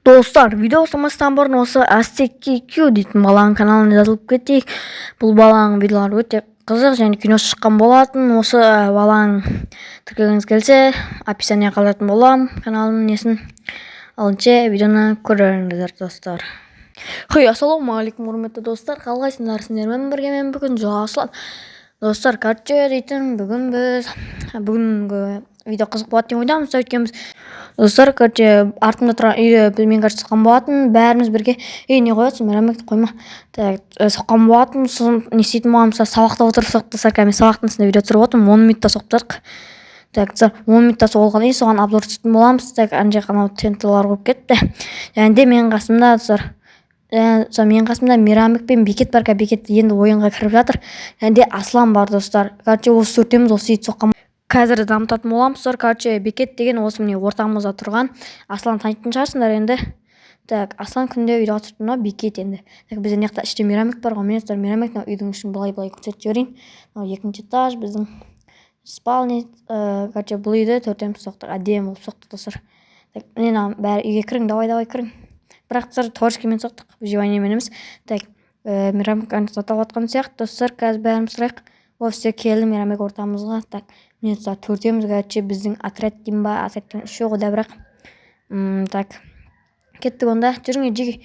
Достар, видео бастамастан бұрын осы ASTQ дейтін баланың каналына жазылып кетейік. Бұл баланың видеолары өте қызық және киносы шыққан болатын. Осы баланың тіркелгіңіз келсе, описание қалдыратын болам каналының несін. Алынша видеоны көріңіздер достар. Ассалаумағалейкум құрметті достар, қалайсыңдар? Сіздермен бірге мен бүгін Жасұлан. Достар, дейтін бүгінгі видео қызық болады деп ойдамыз. Өйткені достар, артымда тұрған үйде мен соққан болатын. Бәріміз бірге не қоясың, мейрамбекті қойма. Соққан болатын. Сосын не істейтін болам, сабақта отырып соқтық. Мен сабақтың үстінде видео түсіріп отырмын, 10 минутта соқтық. 10 минутта соғылған соған обзор түсетін боламыз. Ана жақ анау тенталар қойып кетті. Және де менің қасымда достар, мен қасымда Мейрамбек пен Бекет бар. Бекет енді ойынға кіріп жатыр. Және де Аслан бар достар. Осы төртеуміз осы үйді соққан. Қазір дамытатын боламыз. Бекет деген осы міне ортамызда тұрған. Аслан танитын шығарсыңдар енді. Аслан күнде үйде отырып тұр, Бекет енді. Бізде мына жақта іште Мейрамбек бар ғой. Мен Мейрамбектің үйдің ішін былай көрсетіп жіберейін. Екінші этаж біздің спальня. Бұл үйді төртеуміз соқтық. Әдемі болып соқтық достар. Бәрі үйге кірің, давай кірің. Бірақ торшкемен соқтық, живаниямен емес. Мейрамбек атап отқан сияқты достар, қазір бәріміз тұрайық. Все келді Мейрамбек ортамызға. Міне төртеуміз біздің отряд деймін ба, отрядтың үшеу ғой да бірақ. Кеттік онда. Жүріңе жеге.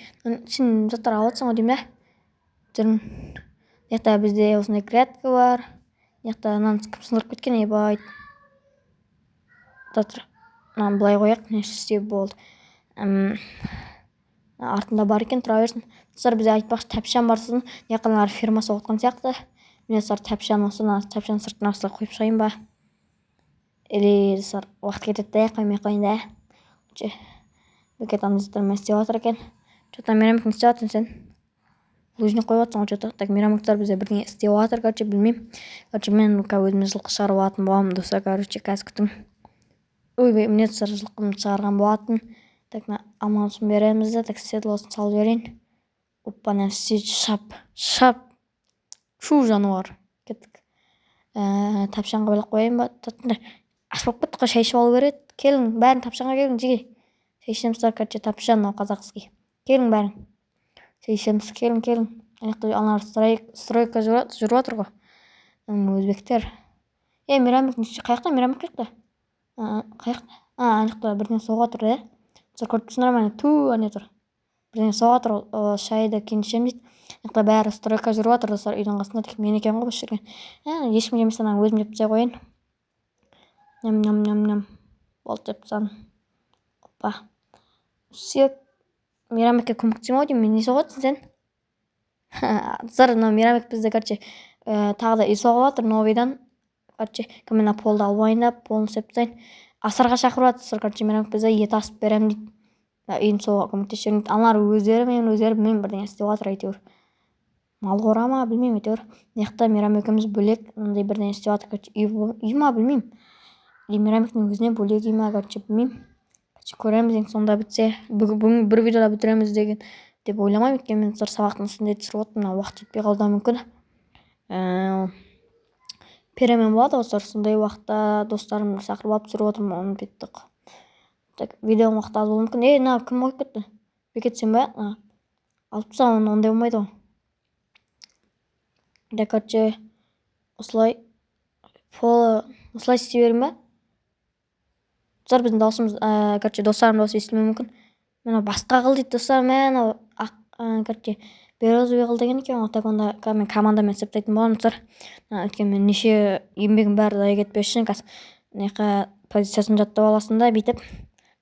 Сен заттар алып отырсың ғой деймін да. Жүрің. Мына бізде осындай грядка бар. Мына кім сындырып кеткен, ебай. Былай қояқ, не істеу болды. Артында бар екен, тұра берсін. Достар, бізде айтпақшы тәпішан бар сіздің. Мына фирма соғытқан сияқты. Міне тәпішан тәпішан сыртына осылай қойып шығайын ба. Или уақыт кетеді, қоймай қойын да. Бекет андыздырмен істеп жатыр екен. Мейрамбек не істеп жатырсың сен? Лужник қойып жатсың ғой. Мейрамбектер бізде бірдеңе істеп жатыр, білмеймін. Мен өзіме жылқы шығарып алатын боламын достар. Қазір күтім. Міне жылқымды шығарған болатын. Амалысын береміз де, седлосын салып жіберейін. Оппана, шап. Шу жануар. Кеттік. Тапшанға біліп қойайын ба? Аспап кеттік қой, шай ішіп алу керек. Келің, бәрін тапшанға келің, жеге. Шай ішеміздер, тапшан, қазақский. Келің бәрін. Шай ішеміз, келің. Аналар стройка жүріп отыр ғой. Өзбектер. Мейрамбек, қаяқта Мейрамбек қаяқта? Қаяқта? Анықта бірден соға тұр, да? Көріп түсіндірім, әне тұр. Бірден соға тұр, шайды кейін ішем дейді. Бәрі стройка жүріп отыр, достар, үйдің қасында. Мен екен ғой бос жүрген. Ешкім жеместен өзім жеп тастай қойын. Ням. Болды жеп тастадым. Оппа. Сүйек. Мейрамбекке көмектесем ау деймін, мен не соғатсың сен? Достар, Мейрамбек бізді тағы да үй соғып жатыр новыйдан. Кімена полды албайын да, полын істеп тастайын. Асарға шақырып жатыр, Мейрамбек бізді ет асып берем дейді. Үйін соға көмектесіп жүрген. Аналар өздері мен бірдеңе істеп жатыр әйтеуір. Мал қора ма, білмеймін әйтеуір. Мына Мейрамбекіміз бөлек, мындай бірдеңе істеп жатыр. Үй ма, білмеймін. Мейрамбектің өзіне бөлек үй ма, білмеймін. Көреміз ең сонда бітсе. Бүгін бір видеода бітіреміз деп ойламаймын. Өйткені мен сабақтың үстінде түсіріп отырмын, уақыт жетпей қалуы мүмкін. Перемен болады достар, сондай уақытта достарымды шақырып алып түсіріп отырмын, оны беттік. Видеоның уақыты аз болуы мүмкін. Кім қойып кетті? Бекет сен ба? Алып тастаған, ондай болмайды ғой. Осылай істей берем ба? Достар, біздің даусымыз, достарым даусы естілмеуі мүмкін. Мен басқа қыл дейді достар, мен берозовый қыл деген екен. Онда мен командамен істептейтін болам достар. Өйткені мен неше еңбегім бәрі зая кетпес үшін позициясын жаттап аласың да, бүйтіп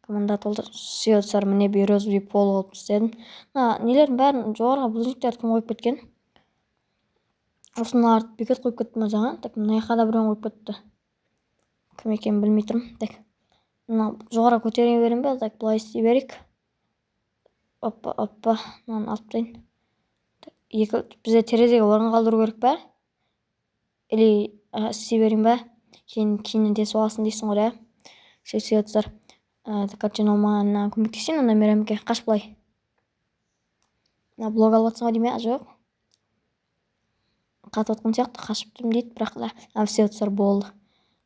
команда толды. Достар, міне берозовый пол болып істедім. Нелердің бәрін жоғарға бұлжниктерді кім қойып кеткен? Осыналарды Бекет қойып кетті ма жаңа? Мына жаққа да біреуін қойып кетті. Кім екенін білмей тұрмын. Жоғарға көтере берем бе? Бұлай істей берейік. Оппа, мынаны алып тастайын. Бізде терезеге орын қалдыру керек па? Или істей берейін ба? Кейіннен тез оласын дейсің ғой, да? Сөйтсіздер. Маған көмектесейін, онда Мейрамбекке қаш былай. Блог алып жатсың ғой дейме, жоқ. Қатып отқан сияқты қашыптым дейді, бірақ сөйтсіздер болды.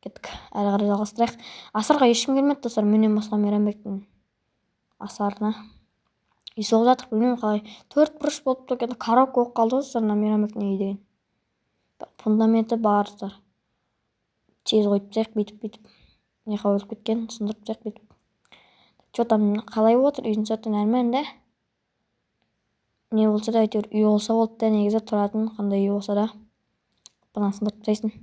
Кеттік, әрі қарай жалғастырайық. Асарға ешкім келмеді достар, менен басқа Мейрамбектің асарына. үй соғып жатырық, білмеймін қалай. 4 бұрыш болып тұр екен, коробка болып қалды ғой достар, мейрамбектің үйі деген. Фундаменті бар достар. Тез қойып тастайық, бүйтіп. Неқа өліп кеткен, сындырып тастайық бүйтіп. Че там қалай болып отыр, үйдің сырты нормально да. Не болса да әйтеуір үй болса болды да, негізі тұратын қандай үй болса да. Бұны сындырып тастайсың.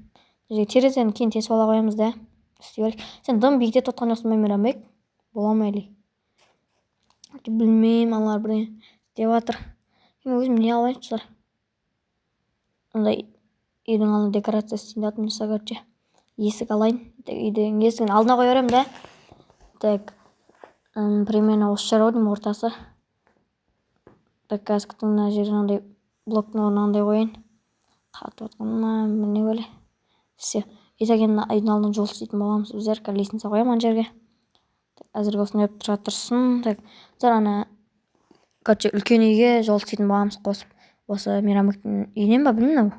Терезені кейін тесіп ала қоямыз да. Істей берейік. Сен дым биіктетіп отқан жоқсың ба, Мейрамбек? Бола ма или? Білмеймін, аналар бірдеңе істеп жатыр. Мен өзім не алайыншы достар. Ондай үйдің алдына декорация істейін деп жатырмын достар, короче. Есік алайын. Үйдің есігін алдына қоя беремін да. Так, примерно осы жер деймін, ортасы. Так, қазір күтің мына жерін андай блоктың орнына андай қояйын. Қатып отқанына міне өлі. Все. Итак, енді үйдің алдына жол істейтін боламыз. Біздер лестница қоямын ана жерге. Әзірге осындай болып тұра тұрсын. Так, ана короче үлкен үйге жол істейтін боламыз қосып. Осы Мейрамбектің үйінен ба, білмеймін.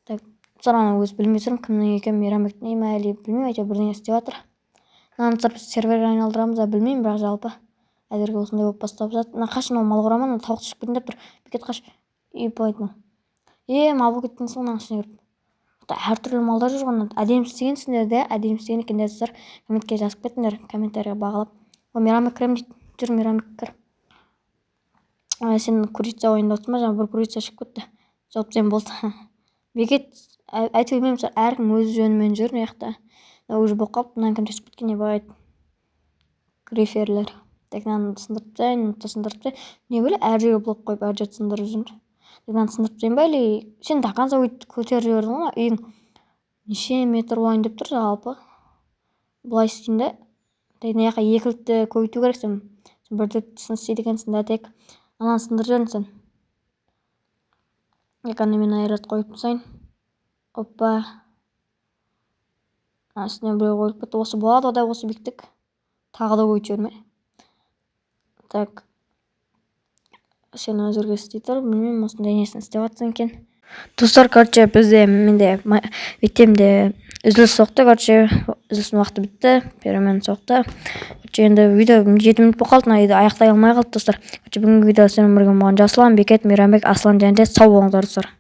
Так, ана өзі білмей тұрмын, кімнің екенін, Мейрамбектің үйі ма или білмеймін, әйтеуір бірдеңе істеп жатыр. Мынаны серверге айналдырамыз, білмеймін, бірақ жалпы. Әзірге осындай болып бастап жатыр. Мына қашын ол мал қорама, тауық шығып кетін деп тұр. Бекет қаш. Болайды ма? Мал болып кеттің соң мынаның ішіне кіріп. Әртүрлі малдар жүр ғой. Әдемі істегенсіңдер де, әдемі істеген екендерсіздер. Комментке жазып кетіңдер, комментарийға бағалап. Мейрамбек кірем дейді. Жүр, Мейрамбек кір. Сен курица ойында отырма, жаңа бір курица шығып кетті. Жауып сен болды. Бекет айтып білмеймін, әркім өз жөнімен жүр маяқта. Уже болып қалып, мынаны кім тесіп кеткен, не болады. Гриферлер. Так, мынаны сындырып тастайын, не бөле әр жерге блок қойып, әр жерді сындырып жүрмін. Мынаны сындырып тастайын ба, или сен до конца көтеріп жібердің ғой, үйің неше метр болайын деп тұр жалпы. Бұлай істейін да. Мына жаққа екілікті көбейту керек, сен бірдікті істейді екенсің да, тек ананы сындырып жібердің сен. Еканы мен айрат қойып тастайын. Опа. Үстіне біреу қойып кетті. Осы болады, ода осы биіктік. Тағы да көбейтіп жіберме. Так. Сен әзірге істей тұр, білмеймін, осындай несін істеп жатсың екен. Достар, короче, бізде мектебімде үзіліс соқты, короче, үзілістің уақыты бітті, перемен соқты. Короче, енді видео 7 минут болып қалды, видео аяқтай алмай қалды, достар. Короче, бүгінгі видео сенің бірге болған Жасұлан, Бекет, Мейрамбек, Аслан және де сау болыңыздар, достар.